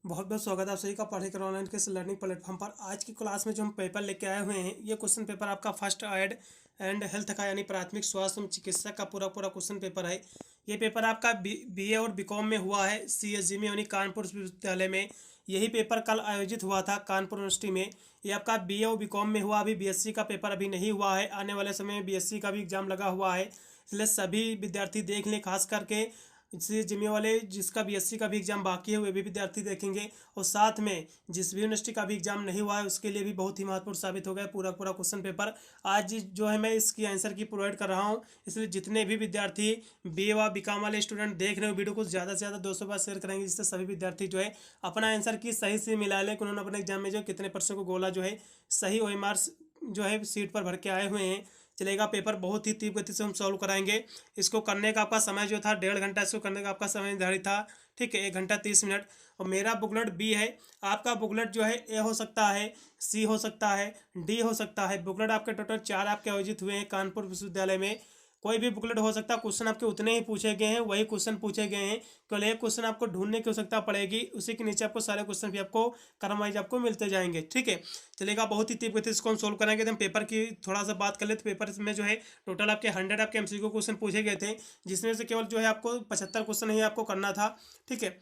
बहुत बहुत स्वागत है आप सभी का पढ़ेकर ऑनलाइन के लर्निंग प्लेटफॉर्म पर। आज की क्लास में जो हम पेपर लेके आए हुए हैं, ये क्वेश्चन पेपर आपका फर्स्ट एड एंड हेल्थ का यानी प्राथमिक स्वास्थ्य एवं चिकित्सा का पूरा पूरा क्वेश्चन पेपर है। ये पेपर आपका बीए और बीकॉम में हुआ है, सीएसजी में यानी कानपुर विश्वविद्यालय में। यही पेपर कल आयोजित हुआ था कानपुर यूनिवर्सिटी में। ये आपका बीए और बीकॉम में हुआ, अभी बीएससी का पेपर अभी नहीं हुआ है। आने वाले समय में बीएससी का भी एग्जाम लगा हुआ है, इसलिए सभी विद्यार्थी देख लें। खास करके इससे जिम्मे वाले जिसका बीएससी का भी एग्जाम बाकी है वे भी विद्यार्थी देखेंगे, और साथ में जिस भी यूनिवर्सिटी का भी एग्जाम नहीं हुआ है उसके लिए भी बहुत ही महत्वपूर्ण साबित हो गया पूरा पूरा क्वेश्चन पेपर। आज जो है मैं इसकी आंसर की प्रोवाइड कर रहा हूँ, इसलिए जितने भी विद्यार्थी बी व बीकॉम वाले स्टूडेंट देख रहे हो वीडियो को ज़्यादा से ज़्यादा 200 बार शेयर करेंगे, जिससे सभी विद्यार्थी जो है अपना आंसर की सही से मिला लें कि उन्होंने अपने एग्जाम में जो कितने परसेंट को गोला जो है सही OMR जो है सीट पर भर के आए हुए हैं। चलेगा, पेपर बहुत ही तीव्र गति से हम सॉल्व कराएंगे। इसको करने का आपका समय जो था 1.5 घंटा, इसको करने का आपका समय निर्धारित था। ठीक है, 1 घंटा 30 मिनट। और मेरा बुकलेट बी है, आपका बुकलेट जो है ए हो सकता है, सी हो सकता है, डी हो सकता है। बुकलेट आपके टोटल 4 आपके आयोजित हुए हैं कानपुर विश्वविद्यालय में। कोई भी बुकलेट हो सकता है, क्वेश्चन आपके उतने ही पूछे गए हैं, वही क्वेश्चन पूछे गए हैं। केवल एक क्वेश्चन आपको ढूंढने की आवश्यकता पड़ेगी, उसी के नीचे आपको सारे क्वेश्चन भी आपको क्रम वाइज आपको मिलते जाएंगे। ठीक है, चलेगा, बहुत ही तीव्र गति से इसको हम सोल्व करेंगे। तो हम पेपर की थोड़ा सा बात कर ले, तो पेपर में जो है टोटल आपके 100 आपके MCQ क्वेश्चन पूछे गए थे, जिसमें से केवल जो है आपको 75 क्वेश्चन ही आपको करना था। ठीक है,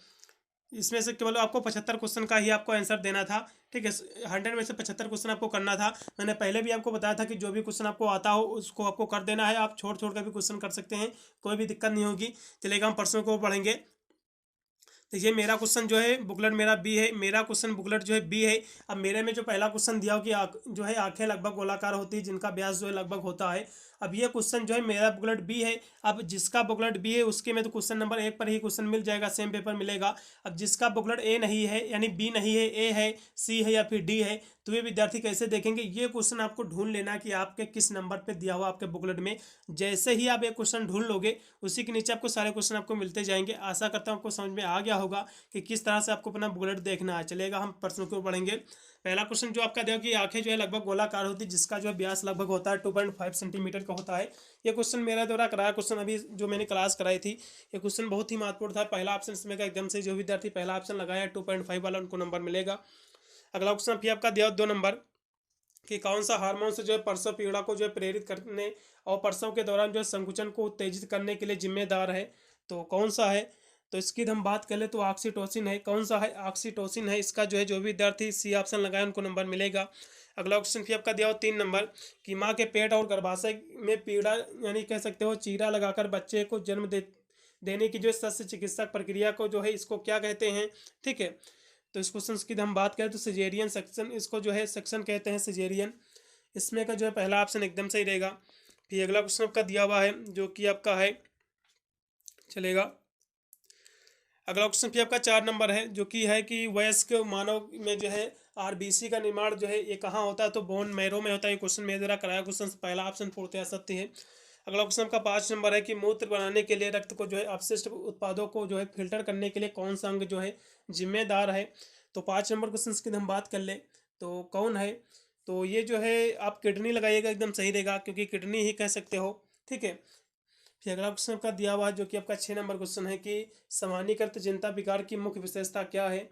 इसमें से केवल आपको 75 क्वेश्चन का ही आपको आंसर देना था। ठीक है, 100 में से 75 क्वेश्चन आपको करना था। मैंने पहले भी आपको बताया था कि जो भी क्वेश्चन आपको आता हो उसको आपको कर देना है। आप छोड़ छोड़ कर भी क्वेश्चन कर सकते हैं, कोई भी दिक्कत नहीं होगी। चलेगा, हम प्रश्नों को पढ़ेंगे। तो ये मेरा क्वेश्चन जो है बुकलेट मेरा बी है, मेरा क्वेश्चन बुकलेट जो है बी है। अब मेरे में जो पहला क्वेश्चन दिया हो कि जो है आंखें लगभग गोलाकार होती है जिनका व्यास जो है लगभग होता है। अब ये क्वेश्चन जो है मेरा बुकलेट बी है। अब जिसका बुकलेट बी है उसके में तो क्वेश्चन नंबर 1 पर ही क्वेश्चन मिल जाएगा, सेम पेपर मिलेगा। अब जिसका बुकलेट ए नहीं है यानी बी नहीं है, ए है, सी है या फिर डी है, तो ये विद्यार्थी कैसे देखेंगे? ये क्वेश्चन आपको ढूंढ लेना कि आपके किस नंबर पे दिया हुआ आपके बुकलेट में। जैसे ही आप एक क्वेश्चन ढूंढ लोगे उसी के नीचे आपको सारे क्वेश्चन आपको मिलते जाएंगे। आशा करता हूँ आपको समझ में आ गया होगा कि किस तरह से आपको अपना बुकलेट देखना है। चलेगा, हम प्रश्नों को पढ़ेंगे। पहला क्वेश्चन जो आपका देखो कि आंखें जो है लगभग गोलाकार होती है जिसका जो है व्यास लगभग होता है 2.5 सेंटीमीटर का होता है। ये क्वेश्चन मेरा द्वारा कराया क्वेश्चन अभी जो मैंने क्लास कराई थी। ये क्वेश्चन बहुत ही महत्वपूर्ण था। पहला ऑप्शन इसमें का एकदम से जो विद्यार्थी पहला ऑप्शन लगाया 2.5 वाला उनको नंबर मिलेगा। अगला क्वेश्चन फिर आपका दिया 2 नंबर कि कौन सा हार्मोन से जो है प्रसव पीड़ा को जो है प्रेरित करने और प्रसव के दौरान जो है संकुचन को उत्तेजित करने के लिए जिम्मेदार है, तो कौन सा है? तो इसकी हम बात कर ले तो ऑक्सीटोसिन है। कौन सा है? ऑक्सीटोसिन है। इसका जो है जो भी विद्यार्थी सी ऑप्शन लगाए उनको नंबर मिलेगा। अगला क्वेश्चन फिर आपका दिया हो 3 नंबर कि माँ के पेट और गर्भाशय में पीड़ा यानी कह सकते हो चीरा लगाकर बच्चे को जन्म देने की जो शस्त्र चिकित्सा प्रक्रिया को जो है इसको क्या कहते हैं? ठीक है, तो इस क्वेश्चन की हम बात करें तो सिजेरियन सेक्शन, इसको जो है सेक्शन कहते हैं सिजेरियन। इसमें का जो है पहला ऑप्शन एकदम सही रहेगा। फिर अगला क्वेश्चन आपका दिया हुआ है जो कि आपका है, चलेगा, अगला क्वेश्चन फिर आपका 4 नंबर है जो कि है कि वयस्क मानव में जो है आरबीसी का निर्माण जो है ये कहाँ होता है? तो बोन मैरो में होता है। ये क्वेश्चन मेरे द्वारा कराया क्वेश्चन पहला ऑप्शन पूर्णतः सत्य है। अगला क्वेश्चन आपका 5 नंबर है कि मूत्र बनाने के लिए रक्त को जो है अपशिष्ट उत्पादों को जो है फिल्टर करने के लिए कौन सा अंग जो है जिम्मेदार है? तो 5 नंबर क्वेश्चन की हम बात कर ले तो कौन है? तो ये जो है आप किडनी लगाइएगा, एकदम सही रहेगा, क्योंकि किडनी ही कह सकते हो। ठीक है, फिर अगला क्वेश्चन आपका दिया हुआ है जो कि आपका 6 नंबर क्वेश्चन है कि सामान्यकृत चिंता विकार की मुख्य विशेषता क्या है?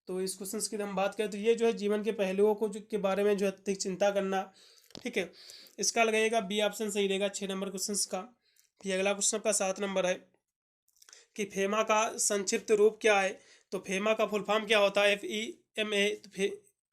तो इस क्वेश्चन की हम बात करें तो ये जो है जीवन के पहलुओं को के बारे में जो है अधिक चिंता करना। ठीक है, इसका लगाइएगा बी ऑप्शन सही रहेगा 6 नंबर क्वेश्चन का। फिर अगला क्वेश्चन आपका 7 नंबर है कि फेमा का संक्षिप्त रूप क्या है? तो फेमा का फुल फॉर्म क्या होता है? FEMA। तो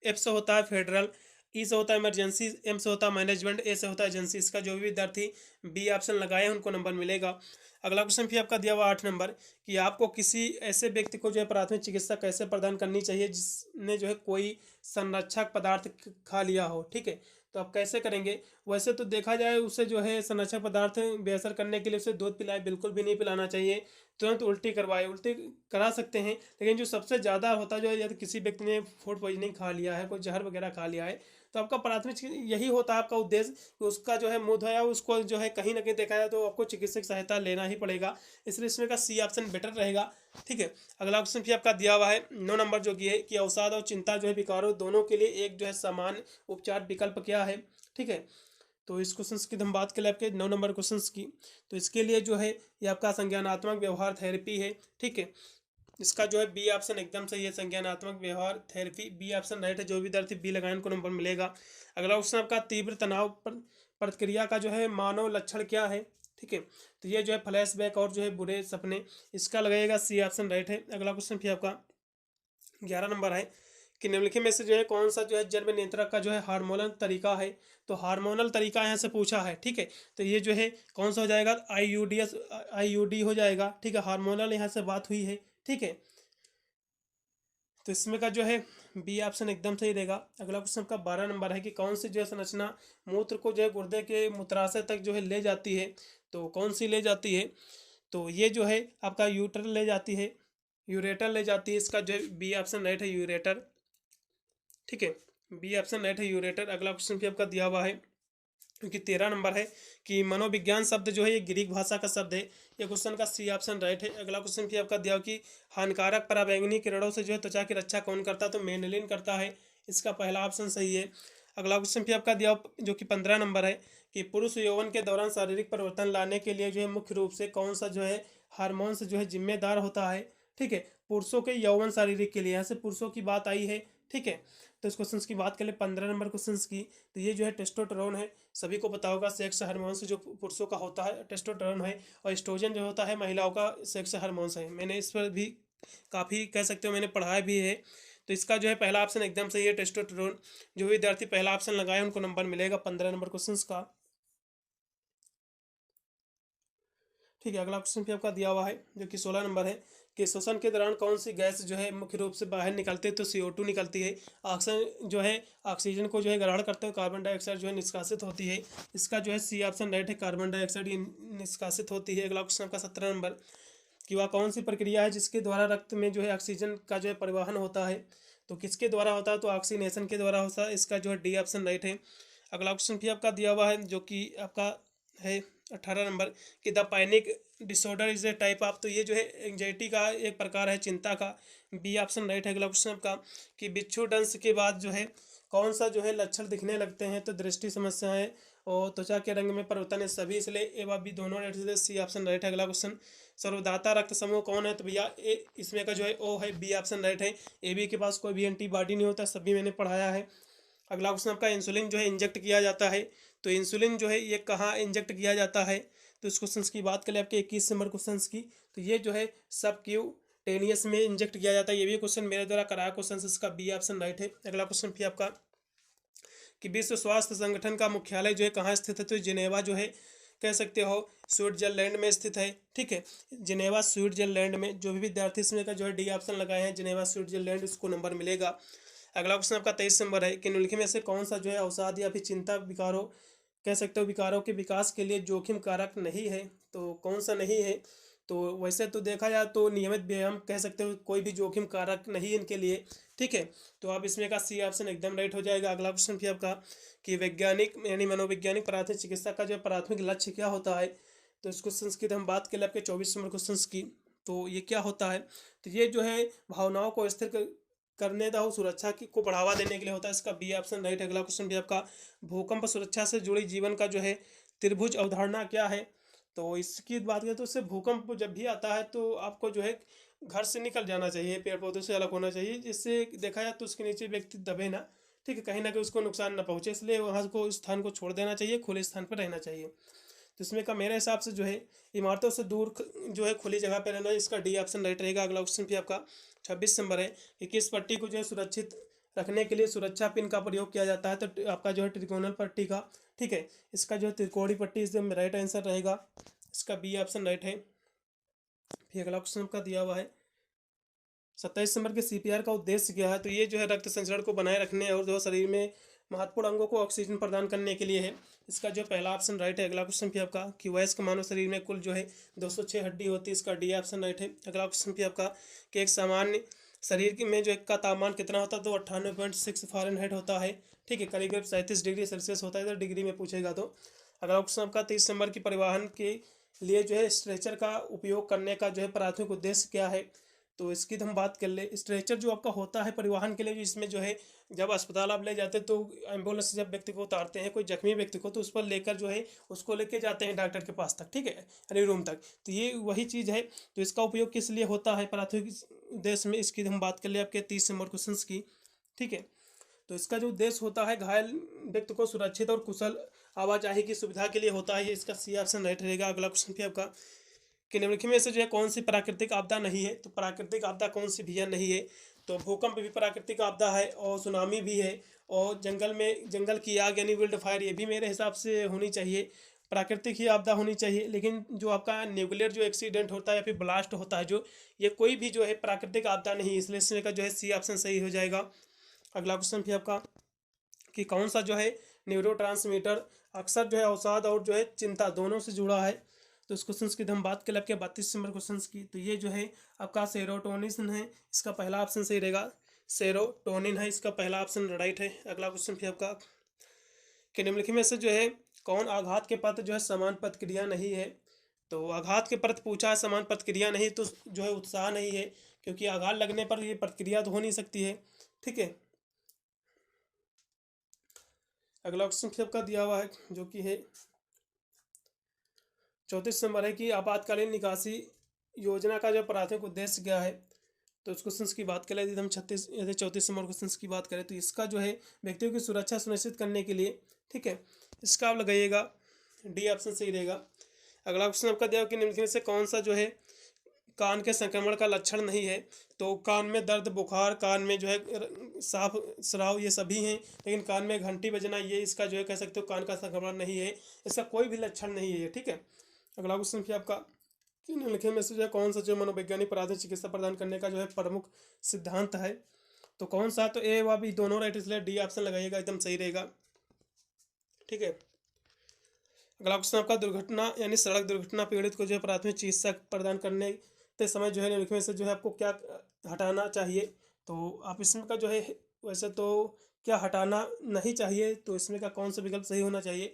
एफ से होता है फेडरल, ई से होता है इमरजेंसी, एम से होता है मैनेजमेंट, ए से होता है एजेंसी। इसका जो भी विद्यार्थी बी ऑप्शन लगाए उनको नंबर मिलेगा। अगला क्वेश्चन फिर आपका दिया हुआ 8 नंबर कि आपको किसी ऐसे व्यक्ति को जो है प्राथमिक चिकित्सा कैसे प्रदान करनी चाहिए जिसने जो है कोई संरक्षक पदार्थ खा लिया हो। ठीक है, तो आप कैसे करेंगे? वैसे तो देखा जाए उसे जो है संरक्षक पदार्थ बेअसर करने के लिए उसे दूध पिलाए, बिल्कुल भी नहीं पिलाना चाहिए। तुरंत उल्टी करवाए, उल्टी करा सकते हैं, लेकिन जो सबसे ज़्यादा होता है जो है यदि किसी व्यक्ति ने फूड पॉइजनिंग खा लिया है, कोई जहर वगैरह खा लिया है, तो आपका प्राथमिक यही होता है आपका उद्देश्य कि उसका जो है मुंह धोया, उसको जो है कहीं ना कहीं देखा जाए तो आपको चिकित्सक सहायता लेना ही पड़ेगा। इसलिए इसमें का सी ऑप्शन बेटर रहेगा। ठीक है, अगला क्वेश्चन भी आपका दिया हुआ है 9 नंबर जो कि है कि अवसाद और चिंता जो है विकारों दोनों के लिए एक जो है समान उपचार विकल्प क्या है? ठीक है, तो इस क्वेश्चन की हम बात करें आपके 9 नंबर क्वेश्चन की, तो इसके लिए जो है ये आपका संज्ञानात्मक व्यवहार थेरेपी है। ठीक है, इसका जो है बी ऑप्शन एकदम सही है, संज्ञानात्मक व्यवहार थेरेपी, बी ऑप्शन राइट है। जो भी विद्यार्थी बी लगाए उनको नंबर मिलेगा। अगला क्वेश्चन आपका तीव्र तनाव प्रतिक्रिया का जो है मानव लक्षण क्या है, ठीक है। तो ये जो है फ्लैशबैक और जो है बुरे सपने, इसका लगेगा सी ऑप्शन राइट है। अगला क्वेश्चन फिर आपका 11 नंबर है कि निम्नलिखित में से जो है कौन सा जो है जन्म नियंत्रक का जो है हार्मोनल तरीका है। तो हार्मोनल तरीका यहाँ से पूछा है, ठीक है। तो ये जो है कौन सा हो जाएगा, IUD हो जाएगा, ठीक है। हार्मोनल यहाँ से बात हुई है, ठीक है। तो इसमें का जो है बी ऑप्शन एकदम सही रहेगा। अगला क्वेश्चन का 12 नंबर है कि कौन सी जो है संरचना मूत्र को जो है गुर्दे के मूत्राशय तक जो है ले जाती है। तो कौन सी ले जाती है, तो ये जो है आपका यूटर ले जाती है, यूरेटर ले जाती है। इसका जो है बी ऑप्शन राइट है, यूरेटर, ठीक है। बी ऑप्शन राइट है, यूरेटर। अगला क्वेश्चन भी आपका दिया हुआ है क्योंकि 13 नंबर है कि मनोविज्ञान शब्द जो है ये ग्रीक भाषा का शब्द है। ये क्वेश्चन का सी ऑप्शन राइट है। अगला क्वेश्चन भी आपका दिया हुआ कि हानिकारक पराबैंगनी किरणों से जो है त्वचा की रक्षा कौन करता है। तो मेनेलिन करता है, इसका पहला ऑप्शन सही है। अगला क्वेश्चन भी आपका दिया जो कि 15 नंबर है कि पुरुष यौवन के दौरान शारीरिक परिवर्तन लाने के लिए जो है मुख्य रूप से कौन सा जो है हार्मोन से जो है जिम्मेदार होता है, ठीक है। पुरुषों के यौवन शारीरिक के लिए, यहाँ से पुरुषों की बात आई है, ठीक है। तो इस क्वेश्चन की बात करें 15 नंबर क्वेश्चन की, तो ये जो है टेस्टोस्टेरोन है। सभी को पता होगा सेक्स हार्मोन से जो पुरुषों का होता है टेस्टोस्टेरोन है, और एस्ट्रोजन जो होता है महिलाओं का सेक्स हार्मोन्स है। मैंने इस पर भी काफ़ी कह सकते हो मैंने पढ़ाया भी है। तो इसका जो है पहला ऑप्शन एकदम सही है, टेस्टोस्टेरोन। जो विद्यार्थी पहला ऑप्शन लगाए उनको नंबर मिलेगा 15 नंबर क्वेश्चन का, ठीक है। अगला क्वेश्चन भी आपका दिया हुआ है जो कि 16 नंबर है कि श्वसन के दौरान कौन सी गैस जो है मुख्य रूप से बाहर निकलती है। तो CO2 निकलती है। ऑक्सीजन जो है ऑक्सीजन को जो है ग्रहण करते हुए कार्बन डाइऑक्साइड जो है निष्कासित होती है। इसका जो है सी ऑप्शन राइट है, कार्बन डाइऑक्साइड निष्कासित होती है। अगला क्वेश्चन आपका 17 नंबर कि वह कौन सी प्रक्रिया है जिसके द्वारा रक्त में जो है ऑक्सीजन का जो है परिवहन होता है। तो किसके द्वारा होता है, तो ऑक्सीनेशन के द्वारा होता है। इसका जो है डी ऑप्शन राइट है। अगला क्वेश्चन भी आपका दिया हुआ है जो कि आपका है 18 नंबर कि the panic disorder is a type of. तो ये जो है एंजाइटी का एक प्रकार है, चिंता का। बी ऑप्शन राइट है। अगला क्वेश्चन आपका कि बिच्छू डंस के बाद जो है कौन सा जो है लक्षण दिखने लगते हैं। तो दृष्टि समस्याएं और त्वचा के रंग में परिवर्तन है सभी, इसलिए ए व बी दोनों राइट है। सी ऑप्शन राइट है। अगला क्वेश्चन सर्वदाता रक्त समूह कौन है। तो भैया ए इसमें का जो है ओ है, बी ऑप्शन राइट है। ए बी के पास कोई भी एंटीबॉडी नहीं होता, सभी मैंने पढ़ाया है। अगला क्वेश्चन आपका इंसुलिन जो है इंजेक्ट किया जाता है। तो इंसुलिन जो है ये कहाँ इंजेक्ट किया जाता है। तो इस क्वेश्चन की बात करें आपके 21 नंबर क्वेश्चन की, तो ये जो है सब क्यूटेनियस में इंजेक्ट किया जाता है। ये भी क्वेश्चन मेरे द्वारा कराया क्वेश्चन, इसका बी ऑप्शन राइट है। अगला क्वेश्चन फिर आपका कि विश्व स्वास्थ्य संगठन का मुख्यालय जो है कहाँ स्थित है। तो जिनेवा जो है कह सकते हो स्विट्जरलैंड में स्थित है, ठीक है। जिनेवा स्विट्जरलैंड में। जो भी विद्यार्थी इसमें का जो है डी ऑप्शन लगाए हैं जिनेवा स्विट्जरलैंड, उसको नंबर मिलेगा। अगला क्वेश्चन आपका 23 नंबर है कि निम्नलिखित में से कौन सा जो है अवसाद या फिर चिंता विकारों कह सकते हो विकारों के विकास के लिए जोखिम कारक नहीं है। तो कौन सा नहीं है, तो वैसे तो देखा जाए तो नियमित व्यायाम कह सकते हो कोई भी जोखिम कारक नहीं इनके लिए, ठीक है। तो आप इसमें का सी ऑप्शन एकदम राइट हो जाएगा। अगला क्वेश्चन भी आपका कि वैज्ञानिक यानी मनोवैज्ञानिक प्राथमिक चिकित्सा का जो प्राथमिक लक्ष्य क्या होता है। तो इस क्वेश्चन की हम बात करें आपके 24 नंबर क्वेश्चन की, तो ये क्या होता है। तो ये जो है भावनाओं को स्थिर करने का सुरक्षा को बढ़ावा देने के लिए होता है। इसका बी ऑप्शन राइट है। अगला क्वेश्चन भी आपका भूकंप सुरक्षा से जुड़ी जीवन का जो है त्रिभुज अवधारणा क्या है। तो इसकी बात करें तो इससे भूकंप जब भी आता है तो आपको जो है घर से निकल जाना चाहिए, पेड़ पौधों से अलग होना चाहिए, जिससे देखा जाए तो उसके नीचे व्यक्ति दबे ना, ठीक है, कहीं ना कहीं उसको नुकसान ना पहुंचे, इसलिए वहाँ को स्थान को छोड़ देना चाहिए, खुले स्थान पर रहना चाहिए। तो इसमें का मेरे हिसाब से जो है इमारतों से दूर जो है खुली जगह पर रहना, इसका डी ऑप्शन राइट रहेगा। अगला क्वेश्चन भी आपका 26 नंबर है कि किस पट्टी को जो है सुरक्षित रखने के लिए सुरक्षा पिन का प्रयोग किया जाता है। तो आपका जो है त्रिकोणल पट्टी का, ठीक है, इसका जो है त्रिकोणी पट्टी इसमें राइट आंसर रहेगा। इसका बी ऑप्शन राइट है। फिर अगला क्वेश्चन आपका दिया हुआ है 27 नंबर के CPR का उद्देश्य क्या है। तो ये जो है रक्त संचरण को बनाए रखने और जो शरीर में महत्वपूर्ण अंगों को ऑक्सीजन प्रदान करने के लिए है। इसका जो पहला ऑप्शन राइट है। अगला क्वेश्चन भी आपका कि वयस्क मानव शरीर में कुल जो है 206 हड्डी होती है। इसका डी ऑप्शन राइट है। अगला क्वेश्चन भी आपका कि एक सामान्य शरीर में जो एक का तापमान कितना होता है। तो 98.6 फ़ारेनहाइट होता है, ठीक है। करीब 37 डिग्री सेल्सियस होता है, तो डिग्री में पूछेगा। तो अगला क्वेश्चन आपका 30 नंबर की परिवहन के लिए जो है स्ट्रेचर का उपयोग करने का जो है प्राथमिक उद्देश्य क्या है। तो इसकी तो हम बात कर ले। स्ट्रेचर जो आपका होता है परिवहन के लिए, इसमें जो है जब अस्पताल आप ले जाते हैं तो एम्बुलेंस से जब व्यक्ति को उतारते हैं, कोई जख्मी व्यक्ति को, तो उस पर लेकर जो है उसको लेके जाते हैं डॉक्टर के पास तक, ठीक है, यानी रूम तक। तो ये वही चीज़ है। तो इसका उपयोग किस लिए होता है प्राथमिक उद्देश्य में, इसकी हम बात कर ले आपके 30 नंबर क्वेश्चन की, ठीक है। तो इसका जो उद्देश्य होता है घायल व्यक्ति को सुरक्षित और कुशल आवाजाही की सुविधा के लिए होता है। ये इसका सी ऑप्शन राइट रहेगा। अगला क्वेश्चन भी आपका कि निम्नलिखित में से जो है कौन सी प्राकृतिक आपदा नहीं है। तो प्राकृतिक आपदा कौन सी भैया नहीं है, तो भूकंप भी प्राकृतिक आपदा है और सुनामी भी है, और जंगल की आग यानी विल्ड फायर ये भी मेरे हिसाब से होनी चाहिए, प्राकृतिक ही आपदा होनी चाहिए। लेकिन जो आपका न्यूक्लियर जो एक्सीडेंट होता है या फिर ब्लास्ट होता है, जो ये कोई भी जो है प्राकृतिक आपदा नहीं, इसलिए इसमें का जो है सी ऑप्शन सही हो जाएगा। अगला क्वेश्चन भी आपका कि कौन सा जो है न्यूरोट्रांसमीटर अक्सर जो है अवसाद और जो है चिंता दोनों से जुड़ा है। तो इस क्वेश्चन की हम बात करें आपके 32 नंबर क्वेश्चन की, तो ये जो है आपका सेरोटोनिन है, इसका पहला ऑप्शन सही रहेगा। सेरोटोनिन है, इसका पहला ऑप्शन राइट है। अगला क्वेश्चन फिर आपका कि निम्नलिखित में से जो है कौन आघात के प्रति जो है समान प्रतिक्रिया नहीं है। तो आघात के प्रति पूछा है, समान प्रतिक्रिया नहीं, तो जो है उत्साह नहीं है, क्योंकि आघात लगने पर ये प्रतिक्रिया तो हो नहीं सकती है, ठीक है। अगला क्वेश्चन फिर आपका दिया हुआ है जो कि है 34 नंबर है कि आपातकालीन निकासी योजना का जो प्राथमिक उद्देश्य क्या है। तो इस क्वेश्चन की बात करें यदि हम 34 नंबर क्वेश्चन की बात करें, तो इसका जो है व्यक्तियों की सुरक्षा सुनिश्चित करने के लिए, ठीक है, इसका आप लगाइएगा डी ऑप्शन सही रहेगा। अगला क्वेश्चन आपका दिया कि निम्नलिखित में से कौन सा जो है कान के संक्रमण का लक्षण नहीं है। तो कान में दर्द, बुखार, कान में जो है साफ स्राव ये सभी हैं, लेकिन कान में घंटी बजना ये इसका जो है कह सकते हो कान का संक्रमण नहीं है, इसका कोई भी लक्षण नहीं है, ठीक है। अगला क्वेश्चन फिर आपका कि निम्नलिखित में से जो है कौन सा जो मनोवैज्ञानिक प्राथमिक चिकित्सा प्रदान करने का जो है प्रमुख सिद्धांत है। तो कौन सा, तो ए व बी दोनों राइट, इसलिए डी ऑप्शन लगाइएगा, एकदम सही रहेगा, ठीक है। अगला क्वेश्चन आपका दुर्घटना यानी सड़क दुर्घटना पीड़ित को जो है प्राथमिक चिकित्सा प्रदान करने के समय जो है निम्नलिखित में से जो है आपको क्या हटाना चाहिए। तो आप इसमें का जो है वैसे तो क्या हटाना नहीं चाहिए, तो इसमें का कौन सा विकल्प सही होना चाहिए।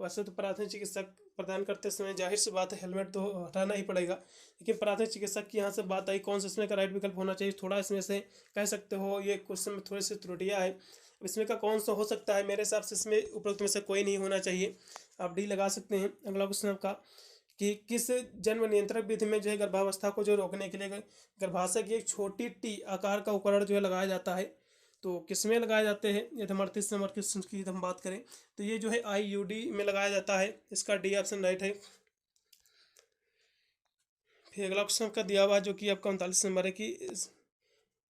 वैसे तो प्राथमिक चिकित्सक प्रदान करते समय जाहिर सी बात है हेलमेट तो हटाना ही पड़ेगा, लेकिन प्राथमिक चिकित्सक की यहाँ से बात आई कौन सा इसमें का राइट विकल्प होना चाहिए। थोड़ा इसमें से कह सकते हो ये क्वेश्चन में थोड़ी सी त्रुटियाँ है, इसमें का कौन सा हो सकता है, मेरे हिसाब से इसमें उपरोक्त में से कोई नहीं होना चाहिए, आप डी लगा सकते हैं। अगला क्वेश्चन आपका कि किस जन्म नियंत्रक विधि में जो है गर्भावस्था को जो रोकने के लिए गर्भाशय की एक छोटी टी आकार का उपकरण जो है लगाया जाता है। तो किस में लगाए जाते हैं, यदि हम 38 नंबर क्वेश्चन की हम बात करें, तो ये जो है IUD में लगाया जाता है, इसका डी ऑप्शन राइट है। फिर अगला क्वेश्चन आपका दिया हुआ जो कि आपका 39 नंबर है कि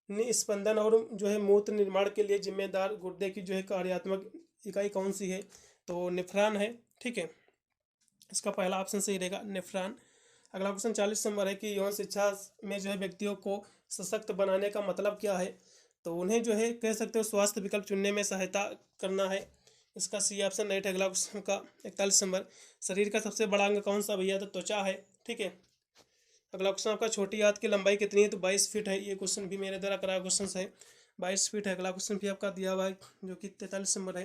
निस्पंदन और जो है मूत्र निर्माण के लिए जिम्मेदार गुर्दे की जो है कार्यात्मक इकाई कौन सी है। तो नेफ्रॉन है, ठीक है, इसका पहला ऑप्शन सही रहेगा, नेफ्रॉन। अगला क्वेश्चन 40 नंबर है कि यौन शिक्षा में जो है व्यक्तियों को सशक्त बनाने का मतलब क्या है। तो उन्हें जो है कह सकते हो स्वास्थ्य विकल्प चुनने में सहायता करना है, इसका सी ऑप्शन राइट है। अगला क्वेश्चन का 41 नंबर शरीर का सबसे बड़ा अंग कौन सा भैया, तो त्वचा है, ठीक है। अगला क्वेश्चन आपका छोटी हाथ की लंबाई कितनी है, तो 22 फीट है, ये क्वेश्चन भी मेरे द्वारा कराया क्वेश्चन है, 22 फीट है। अगला क्वेश्चन भी आपका दिया हुआ है जो कि 43 नंबर है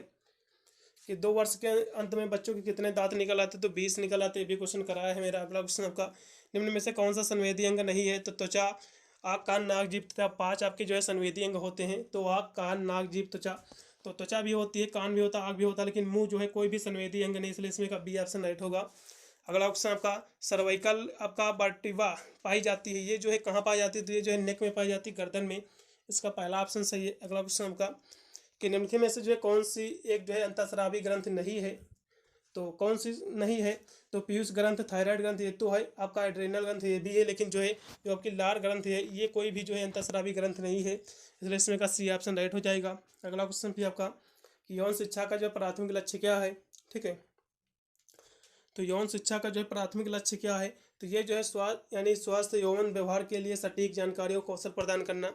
कि 2 वर्ष के अंत में बच्चों के कितने दांत निकल आते, तो 20 निकल आते, ये भी क्वेश्चन कराया है मेरा। अगला क्वेश्चन आपका निम्न में से कौन सा संवेदी अंग नहीं है। तो त्वचा, आँख, कान, नाक, जीभ तथा 5 आपके जो है संवेदी अंग होते हैं। तो आँख, कान, नाक, जीभ, त्वचा, तो त्वचा भी होती है, कान भी होता है, आँख भी होता है, लेकिन मुंह जो है कोई भी संवेदी अंग नहीं, इसलिए इसमें का बी ऑप्शन राइट होगा। अगला क्वेश्चन आपका सर्वाइकल आपका वर्टिब्रा पाई जाती है, ये जो है कहाँ पाई जाती है, तो ये जो है नेक में पाई जाती है, गर्दन में, इसका पहला ऑप्शन सही है। अगला क्वेश्चन आपका कि निम्नलिखित में से जो है कौन सी एक जो है अंतःस्रावी ग्रंथ नहीं है। तो कौन सी नहीं है, तो पीयूष ग्रंथ, थायराइड ग्रंथ ये तो है, आपका एड्रेनल ग्रंथ ये भी है, लेकिन जो है जो आपकी लार ग्रंथ है ये कोई भी जो है अंतःस्रावी ग्रंथ नहीं है, इसलिए इसमें का सी ऑप्शन राइट हो जाएगा। अगला क्वेश्चन भी आपका कि यौन शिक्षा का जो प्राथमिक लक्ष्य क्या है, ठीक है। तो यौन शिक्षा का जो है प्राथमिक लक्ष्य क्या है, तो ये जो है स्वास्थ्य यानी स्वास्थ्य यौन व्यवहार के लिए सटीक जानकारी और कौशल प्रदान करना,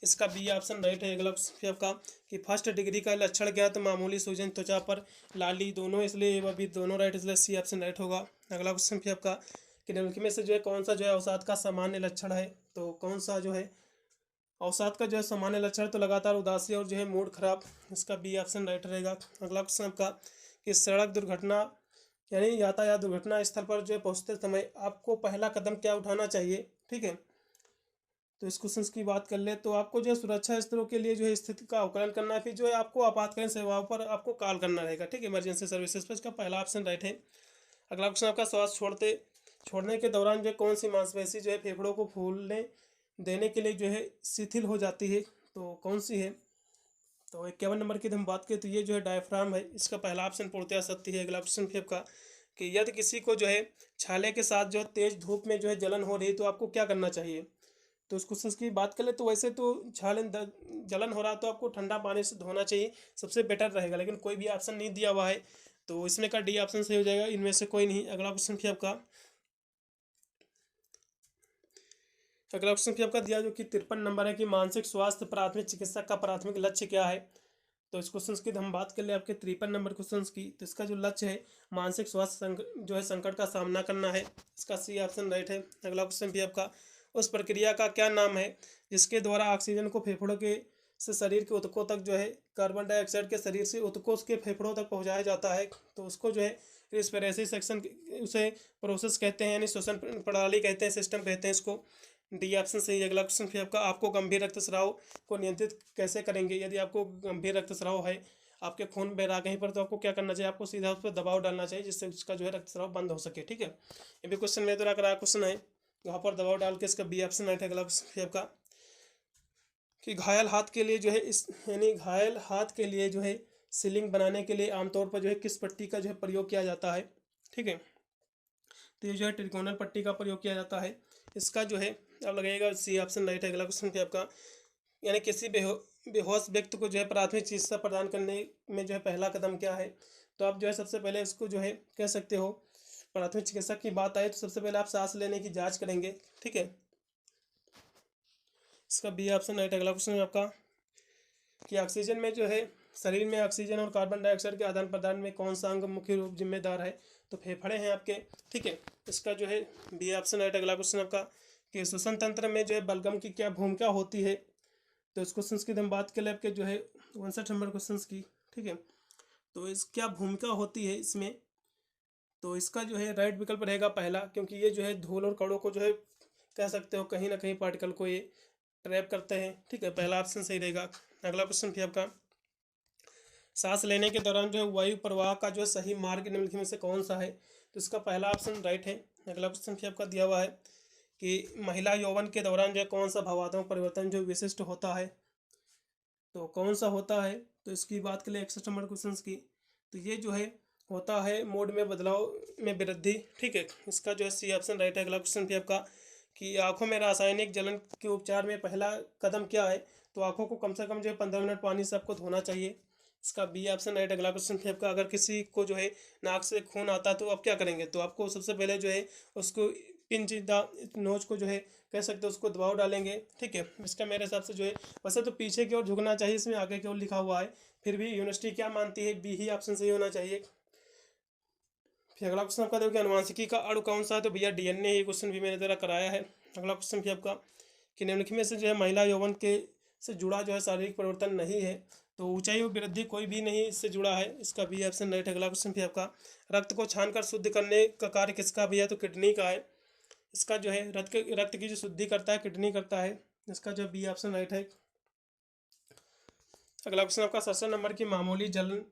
इसका बी ऑप्शन राइट है। अगला फिर आपका कि फर्स्ट डिग्री का लक्षण क्या है, तो मामूली सूजन, त्वचा पर लाली दोनों, इसलिए वह भी दोनों राइट, इसलिए सी ऑप्शन राइट होगा। अगला क्वेश्चन फिर आपका कि निम्नलिखित में से जो है कौन सा जो है अवसाद का सामान्य लक्षण है। तो कौन सा जो है अवसाद का जो है सामान्य लक्षण, तो लगातार उदासी और जो है मूड खराब, इसका बी ऑप्शन राइट रहेगा। अगला क्वेश्चन आपका कि सड़क दुर्घटना यानी यातायात दुर्घटना स्थल पर जो है पहुंचते समय आपको पहला कदम क्या उठाना चाहिए, ठीक है। तो इस क्वेश्चन की बात कर ले तो आपको जो है सुरक्षा स्तरों के लिए जो है स्थिति का आकलन करना है, फिर जो है आपको आपातकालीन सेवाओं पर आपको कॉल करना रहेगा, ठीक है, इमरजेंसी सर्विसेज पर। इसका पहला ऑप्शन राइट है। अगला क्वेश्चन आपका, श्वास छोड़ने के दौरान जो है कौन सी मांसपेशी जो है फेफड़ों को फूलने देने के लिए जो है शिथिल हो जाती है, तो कौन सी है? तो 51 नंबर की हम बात करें तो ये जो है डायफ्राम है। इसका पहला ऑप्शन पूर्णतः सत्य है। अगला ऑप्शन फिर आपका कि यदि किसी को जो है छाले के साथ जो है तेज धूप में जो है जलन हो रही है तो आपको क्या करना चाहिए? तो इस क्वेश्चन की बात करें तो वैसे तो जलन हो रहा तो आपको ठंडा पानी से धोना चाहिए, सबसे बेटर रहेगा, लेकिन कोई भी ऑप्शन नहीं दिया हुआ है तो इसमें का डी ऑप्शन सही हो जाएगा, इनमें से कोई नहीं। अगला क्वेश्चन फिर आपका दिया जो कि 53 नंबर है कि मानसिक स्वास्थ्य प्राथमिक चिकित्सक का प्राथमिक लक्ष्य क्या है? तो इस क्वेश्चन की हम बात कर ले आपके 53 नंबर क्वेश्चन की, तो इसका जो लक्ष्य है मानसिक स्वास्थ्य जो है संकट का सामना करना है। इसका सी ऑप्शन राइट है। अगला क्वेश्चन भी आपका, उस प्रक्रिया का क्या नाम है जिसके द्वारा ऑक्सीजन को फेफड़ों के से शरीर के ऊतकों तक जो है कार्बन डाइऑक्साइड के शरीर से ऊतकों के फेफड़ों तक पहुंचाया जाता है? तो उसको जो है रेस्पिरेटरी सेक्शन उसे प्रोसेस कहते हैं, यानी श्वसन प्रणाली कहते हैं, सिस्टम कहते हैं इसको। डी ऑप्शन सही है। अगला क्वेश्चन फिर आपका, आपको गंभीर रक्तस्राव को नियंत्रित कैसे करेंगे? यदि आपको गंभीर रक्तस्राव है, आपके खून बह रहा कहीं पर, तो आपको क्या करना चाहिए? आपको सीधा उस पर दबाव डालना चाहिए जिससे उसका जो है रक्तस्राव बंद हो सके, ठीक है। ये भी क्वेश्चन मेरे द्वारा कराया क्वेश्चन है, वहाँ पर दबाव डाल के इसका बी ऑप्शन राइट है। अगला क्वेश्चन फिर आपका कि घायल हाथ के लिए जो है यानी घायल हाथ के लिए जो है सीलिंग बनाने के लिए आमतौर पर जो है किस पट्टी का जो है प्रयोग किया जाता है, ठीक है। तो ये जो है ट्रिकोनल पट्टी का प्रयोग किया जाता है। इसका जो है अब लगेगा सी ऑप्शन राइट है। अगला क्वेश्चन पे आपका, यानी किसी बेहोश व्यक्ति को जो है प्राथमिक चिकित्सा प्रदान करने में जो है पहला कदम क्या है? तो आप जो है सबसे पहले इसको जो है कह सकते हो, प्राथमिक चिकित्सक की बात आए तो सबसे पहले आप सांस लेने की जांच करेंगे, ठीक है। इसका बी ऑप्शन राइट। अगला क्वेश्चन आपका कि ऑक्सीजन में जो है शरीर में ऑक्सीजन और कार्बन डाइऑक्साइड के आदान प्रदान में कौन सा अंग मुख्य रूप जिम्मेदार है? तो फेफड़े हैं आपके, ठीक है। इसका जो है बी ऑप्शन राइट। अगला क्वेश्चन आपका कि श्वसन तंत्र में जो है बलगम की क्या भूमिका होती है? तो इस क्वेश्चन की हम बात करें आपके जो है 59 नंबर क्वेश्चन की, ठीक है। तो इस क्या भूमिका होती है इसमें? तो इसका जो है राइट विकल्प रहेगा पहला, क्योंकि ये जो है धूल और कणों को जो है कह सकते हो कहीं ना कहीं पार्टिकल को ये ट्रैप करते हैं, ठीक है, पहला ऑप्शन सही रहेगा। अगला क्वेश्चन फिर आपका, सांस लेने के दौरान जो है वायु प्रवाह का जो है सही मार्ग निम्नलिखित में से कौन सा है? तो इसका पहला ऑप्शन राइट है। अगला क्वेश्चन फिर आपका दिया हुआ है कि महिला यौवन के दौरान जो है कौन सा भावात्मक परिवर्तन जो विशिष्ट होता है? तो कौन सा होता है? तो इसकी बात करें 61 नंबर क्वेश्चन की, तो ये जो है होता है मूड में बदलाव में वृद्धि, ठीक है। इसका जो है सी ऑप्शन राइट है। अगला क्वेश्चन भी आपका कि आंखों में रासायनिक जलन के उपचार में पहला कदम क्या है? तो आंखों को कम से कम जो है 15 मिनट पानी से आपको धोना चाहिए। इसका बी ऑप्शन राइट। अगला क्वेश्चन भी आपका, अगर किसी को जो है नाक से खून आता है तो आप क्या करेंगे? तो आपको सबसे पहले जो है उसको पिंच नोज को जो है कह सकते हो उसको दबाव डालेंगे, ठीक है। इसका मेरे हिसाब से जो है वैसे तो पीछे की ओर झुकना चाहिए, इसमें आगे की ओर लिखा हुआ है, फिर भी यूनिवर्सिटी क्या मानती है, बी ही ऑप्शन सही होना चाहिए। फिर अगला क्वेश्चन आपका देखो कि अनुवांशिकी का अणु कौन सा है? तो भैया डीएनए, ये क्वेश्चन भी मैंने द्वारा कराया है। अगला क्वेश्चन भी आपका कि निम्नलिखित में से जो है महिला यौवन के से जुड़ा जो है शारीरिक परिवर्तन नहीं है? तो ऊंचाई और वृद्धि कोई भी नहीं इससे जुड़ा है। इसका बी ऑप्शन राइट है। अगला क्वेश्चन भी आपका, रक्त को छानकर शुद्ध करने का कार्य किसका भी है? तो किडनी का है। इसका जो है रक्त की जो शुद्धि करता है किडनी करता है। इसका जो बी ऑप्शन राइट है। अगला क्वेश्चन आपका 67 नंबर की मामूली जलन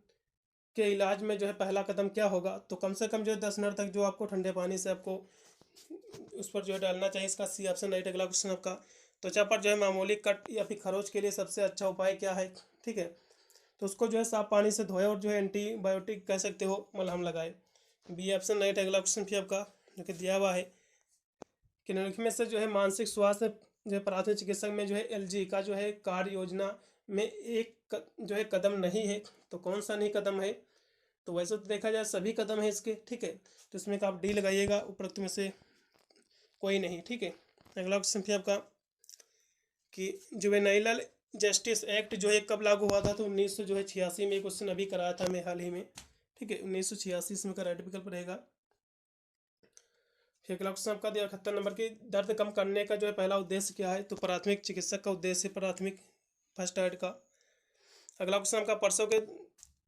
के इलाज में जो है पहला कदम क्या होगा? तो कम से कम जो है 10 मिनट तक जो आपको ठंडे पानी से आपको उस पर जो है डालना चाहिए। इसका सी ऑप्शन राइट। अगला क्वेश्चन आपका, त्वचा पर जो है मामूली कट या फिर खरोच के लिए सबसे अच्छा उपाय क्या है? ठीक है, तो उसको जो है साफ पानी से धोए और जो है एंटीबायोटिक कह सकते हो मलहम लगाए। B option right. अगला क्वेश्चन फिर आपका जो कि दिया हुआ है कि निम्नलिखित में से जो है मानसिक स्वास्थ्य जो है प्राथमिक चिकित्सक में जो है एलजी का जो है कार्य योजना में एक जो है कदम नहीं है? तो कौन सा नहीं कदम है? तो वैसे तो देखा जाए सभी कदम है इसके, ठीक है, तो इसमें का आप डी लगाइएगा, उपरोक्त में से कोई नहीं, ठीक है। अगला क्वेश्चन फिर आपका कि जुवेनाइल जस्टिस एक्ट जो है कब लागू हुआ था? तो 1986 में। क्वेश्चन अभी कराया था मैं हाल ही में, ठीक है, 1986 इसमें का राइट विकल्प रहेगा। फिर अगला क्वेश्चन आपका दिया 78 नंबर की, दर्द कम करने का जो है पहला उद्देश्य क्या है? तो प्राथमिक चिकित्सक का उद्देश्य प्राथमिक फर्स्ट एड का। अगला क्वेश्चन आपका, परसों के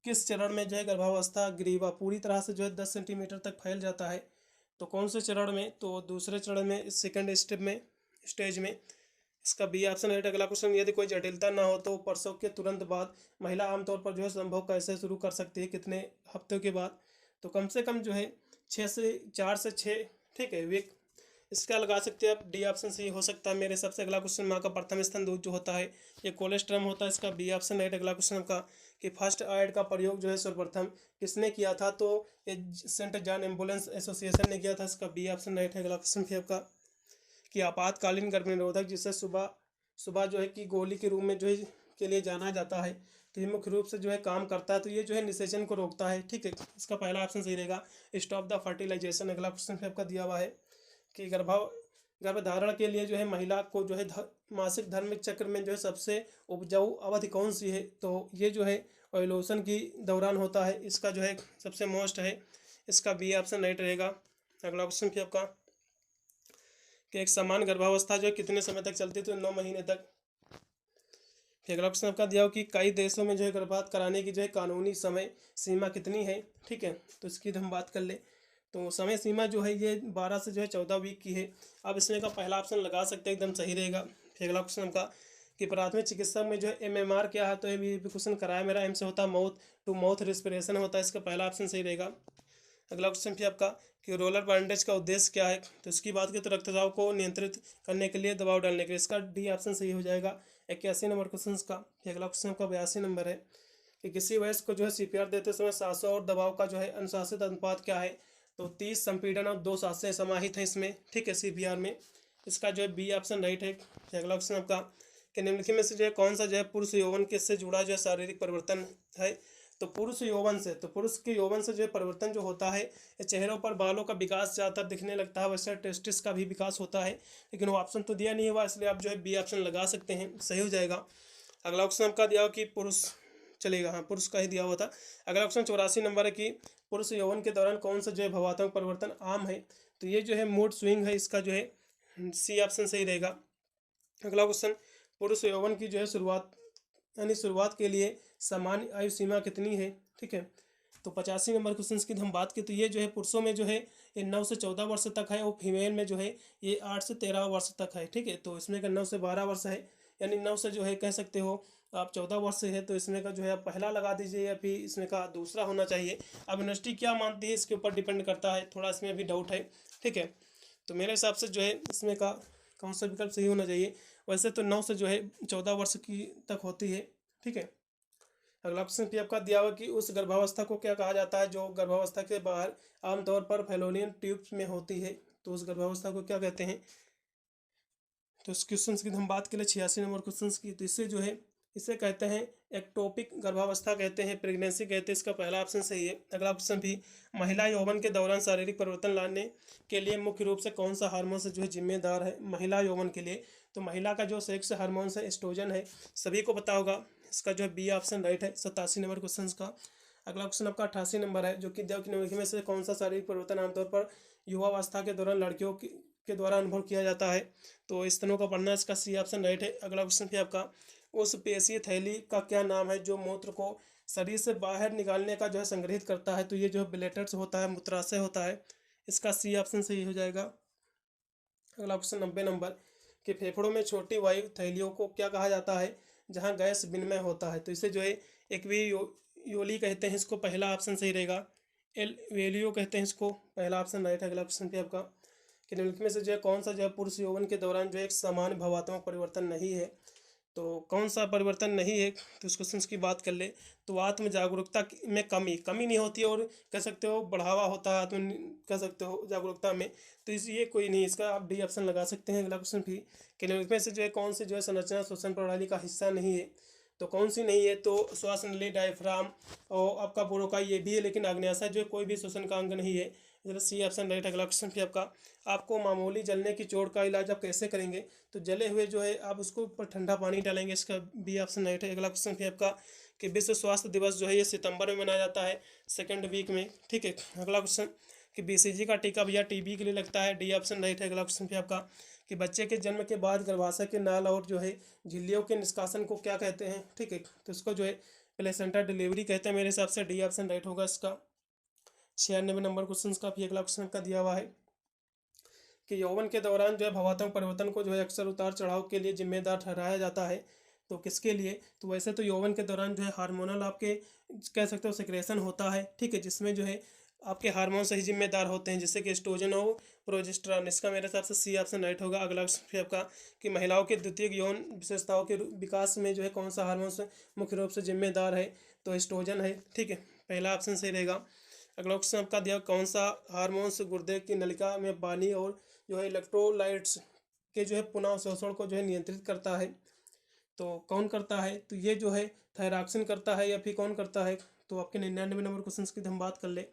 किस चरण में जो है गर्भावस्था ग्रीवा पूरी तरह से जो है 10 सेंटीमीटर तक फैल जाता है? तो कौन से चरण में? तो दूसरे चरण में, सेकंड स्टेज में। इसका बी ऑप्शन राइट। अगला क्वेश्चन, यदि कोई जटिलता ना हो तो प्रसव के तुरंत बाद महिला आमतौर पर जो है संभोग कैसे शुरू कर सकती है, कितने हफ्तों के बाद? तो कम से कम जो है 4 से 6, ठीक है, वीक। इसका लगा सकते हैं आप, डी ऑप्शन सही हो सकता है मेरे हिसाब से। अगला क्वेश्चन, माँ का प्रथम स्तन दूध जो होता है ये कोलेस्ट्रम होता है, इसका बी ऑप्शन राइट। अगला क्वेश्चन आपका कि फर्स्ट एड का प्रयोग जो है सर्वप्रथम किसने किया था? तो ये सेंट जॉन एम्बुलेंस एसोसिएशन ने किया था, इसका बी ऑप्शन राइट है। अगला क्वेश्चन फिर आपका कि आपातकालीन गर्भ निरोधक जिसे सुबह सुबह जो है कि गोली के रूप में जो है के लिए जाना जाता है, तो ये मुख्य रूप से जो है काम करता है, तो ये जो है निषेचन को रोकता है, ठीक है। इसका पहला ऑप्शन सही रहेगा, स्टॉप द फर्टिलाइजेशन। अगला क्वेश्चन फिर आपका दिया हुआ है कि गर्भधारण के लिए जो है महिला को जो है मासिक धर्म चक्र में जो है सबसे उपजाऊ अवधि कौन सी है? तो ये जो है ओव्यूलेशन की दौरान होता है, इसका जो है सबसे मोस्ट है, इसका बी ऑप्शन राइट रहेगा। अगला क्वेश्चन फिर आपका कि एक समान गर्भावस्था जो है कितने समय तक चलती है? तो 9 महीने तक। फिर अगला क्वेश्चन आपका दिया हो कि कई देशों में जो है गर्भपात कराने की जो है कानूनी समय सीमा कितनी है, ठीक है। तो इसकी हम बात कर ले तो समय सीमा जो है ये 12 से जो है 14 वीक की है। अब इसमें का पहला ऑप्शन लगा सकते हैं, एकदम सही रहेगा। फिर अगला क्वेश्चन आपका कि प्राथमिक चिकित्सा में जो है MMR क्या है? तो ये भी क्वेश्चन कराया मेरा, एम से होता है माउथ टू माउथ रेस्पिरेशन होता है, इसका पहला ऑप्शन सही रहेगा। अगला क्वेश्चन फिर आपका कि रोलर बैंडेज का उद्देश्य क्या है? तो इसकी बात करें तो रक्तचाप को नियंत्रित करने के लिए, दबाव डालने के लिए, इसका डी ऑप्शन सही हो जाएगा 81 नंबर क्वेश्चन का। फिर अगला क्वेश्चन आपका 82 नंबर है कि किसी वयस्क को जो है CPR देते समय सांसों और दबाव का जो है अनुशासित अनुपात क्या है? तो 30 संपीड़न और 2 सांसें समाहित हैं इसमें, ठीक है, CPR में। इसका जो है बी ऑप्शन राइट है। फिर अगला क्वेश्चन आपका कि निम्नलिखित में से जो है कौन सा जो है पुरुष यौवन के से जुड़ा जो है शारीरिक परिवर्तन है? तो पुरुष यौवन से, तो पुरुष के यौवन से जो है परिवर्तन जो होता है, चेहरों पर बालों का विकास ज़्यादातर दिखने लगता है, वैसे टेस्टिस का भी विकास होता है, लेकिन वो ऑप्शन तो दिया नहीं हुआ, इसलिए आप जो है बी ऑप्शन लगा सकते हैं, सही हो जाएगा। अगला ऑप्शन आपका दिया हो कि पुरुष चलेगा, हाँ पुरुष का ही दिया हुआ था। अगला ऑप्शन 84 नंबर है कि पुरुष यौवन के दौरान कौन सा जो है भावात्मक परिवर्तन आम है? तो ये जो है मूड स्विंग है, इसका जो है सी ऑप्शन सही रहेगा। अगला क्वेश्चन, पुरुष यौवन की जो है शुरुआत यानी शुरुआत के लिए सामान्य आयु सीमा कितनी है, ठीक है। तो 85 नंबर क्वेश्चन की हम बात की तो ये जो है पुरुषों में जो है ये 9 से 14 वर्ष तक है, और फीमेल में जो है ये 8 से 13 वर्ष तक है, ठीक है। तो इसमें का 9 से 12 वर्ष है, यानी 9 से जो है कह सकते हो आप 14 वर्ष से है, तो इसमें का जो है आप पहला लगा दीजिए या फिर इसमें का दूसरा होना चाहिए। अब यूनिवर्सिटी क्या मानती है इसके ऊपर डिपेंड करता है, थोड़ा इसमें भी डाउट है, ठीक है। तो मेरे हिसाब से जो है इसमें का कौन सा विकल्प सही होना चाहिए? वैसे तो 9 से जो है 14 वर्ष की तक होती है, ठीक है। अगला क्वेश्चन भी आपका दिया हुआ कि उस गर्भावस्था को क्या कहा जाता है जो गर्भावस्था के बाहर आमतौर पर फैलोनियन ट्यूब्स में होती है? तो उस गर्भावस्था को क्या कहते हैं? तो इस क्वेश्चन की हम बात करें 86 नंबर क्वेश्चन की, तो इससे जो है इसे कहते हैं एक्टोपिक गर्भावस्था कहते हैं, प्रेगनेंसी कहते हैं, इसका पहला ऑप्शन सही है। अगला क्वेश्चन भी महिला यौवन के दौरान शारीरिक परिवर्तन लाने के लिए मुख्य रूप से कौन सा हार्मोन से जो है जिम्मेदार है महिला यौवन के लिए? तो महिला का जो सेक्स हार्मोन है एस्ट्रोजन है, सभी को पता होगा, इसका जो है बी ऑप्शन राइट है 87 नंबर क्वेश्चन का। अगला क्वेश्चन आपका 88 नंबर है जो कि निम्नलिखित में से कौन सा शारीरिक परिवर्तन आमतौर पर युवावस्था के दौरान लड़कियों के द्वारा अनुभव किया जाता है? तो स्तनों का बढ़ना, इसका सी ऑप्शन राइट है। अगला क्वेश्चन भी आपका उस पेशीय थैली का क्या नाम है जो मूत्र को शरीर से बाहर निकालने का जो है संग्रहित करता है? तो ये जो है ब्लैडर्स होता है, मूत्राशय होता है, इसका सी ऑप्शन सही हो जाएगा। अगला क्वेश्चन 90 नंबर कि फेफड़ों में छोटी वायु थैलियों को क्या कहा जाता है जहां गैस विनिमय होता है? तो इसे जो है एक्वियोली कहते हैं, इसको पहला ऑप्शन सही रहेगा। एलवेलियो कहते हैं इसको, पहला ऑप्शन राइट है। अगला क्वेश्चन पे आपका कि निम्नलिखित में से जो है कौन सा जो है पुरुष यौवन के दौरान जो एक समान भावात्मक परिवर्तन नहीं है? तो कौन सा परिवर्तन नहीं है? तो इस क्वेश्चन की बात कर ले तो आत्म जागरूकता में कमी कमी नहीं होती है, और कह सकते हो बढ़ावा होता है आत्म कह सकते हो जागरूकता में, तो इस ये कोई नहीं, इसका आप डी ऑप्शन लगा सकते हैं। अगला क्वेश्चन भी कि निम्नलिखित में से जो है कौन सी जो है संरचना श्वसन प्रणाली का हिस्सा नहीं है? तो कौन सी नहीं है? तो श्वास नली, डायफ्राम और आपका बोरोकाई ये भी है, लेकिन आग्नेयाशय जो है कोई भी श्वसन का अंग नहीं है, इधर सी ऑप्शन राइट। अगला क्वेश्चन भी आपका आपको मामूली जलने की चोट का इलाज आप कैसे करेंगे? तो जले हुए जो है आप उसको ऊपर ठंडा पानी डालेंगे, इसका बी ऑप्शन राइट है। अगला क्वेश्चन भी आपका कि विश्व स्वास्थ्य दिवस जो है ये सितंबर में मनाया जाता है, सेकेंड वीक में, ठीक है। अगला क्वेश्चन कि BCG का टीका भैया TB के लिए लगता है, डी ऑप्शन राइट है। अगला क्वेश्चन भी आपका कि बच्चे के जन्म के बाद गर्भाशय के नाल और जो है झिल्लियों के निष्कासन को क्या कहते हैं? ठीक है, तो इसको जो है प्लेसेंटा डिलीवरी कहते हैं, मेरे हिसाब से डी ऑप्शन राइट होगा इसका। 96 नंबर क्वेश्चन का भी अगला क्वेश्चन का दिया हुआ है कि यौवन के दौरान जो है भावात्मक परिवर्तन को जो है अक्सर उतार चढ़ाव के लिए जिम्मेदार ठहराया जाता है। तो किसके लिए? तो वैसे तो यौवन के दौरान जो है हार्मोनल आपके कह सकते हो सिक्रेशन होता है, ठीक है, जिसमें जो है आपके हार्मोन से ही जिम्मेदार होते हैं, जैसे कि एस्ट्रोजन हो, प्रोजेस्टेरॉन। इसका मेरे हिसाब से सी ऑप्शन राइट होगा। अगला ऑप्शन फिर आपका कि महिलाओं के द्वितीय यौन विशेषताओं के विकास में जो है कौन सा हार्मोन से मुख्य रूप से जिम्मेदार है? तो एस्ट्रोजन है, ठीक है, पहला ऑप्शन सही रहेगा। अगला ऑप्शन आपका दिया कौन सा हार्मोन्स गुर्दे की नलिका में पानी और जो है इलेक्ट्रोलाइट्स के जो है पुनः शोषण को जो है नियंत्रित करता है? तो कौन करता है? तो ये जो है थायरॉक्सिन करता है या फिर कौन करता है? तो आपके 99 नंबर क्वेश्चन की हम बात कर ले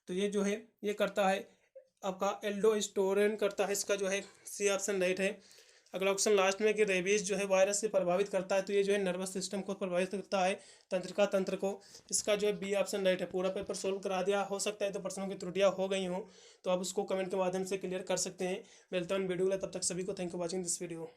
तो ये जो है ये करता है आपका एल्डोस्टेरोन करता है। इसका जो है सी ऑप्शन राइट है। अगला ऑप्शन लास्ट में कि रेबीज जो है वायरस से प्रभावित करता है, तो ये जो है नर्वस सिस्टम को प्रभावित करता है, तंत्रिका तंत्र को। इसका जो है बी ऑप्शन राइट है। पूरा पेपर सोल्व करा दिया, हो सकता है तो प्रश्नों की त्रुटियां हो गई हों तो आप उसको कमेंट के माध्यम से क्लियर कर सकते हैं। मिलता हूं वीडियो, तब तक सभी को thank you watching this video.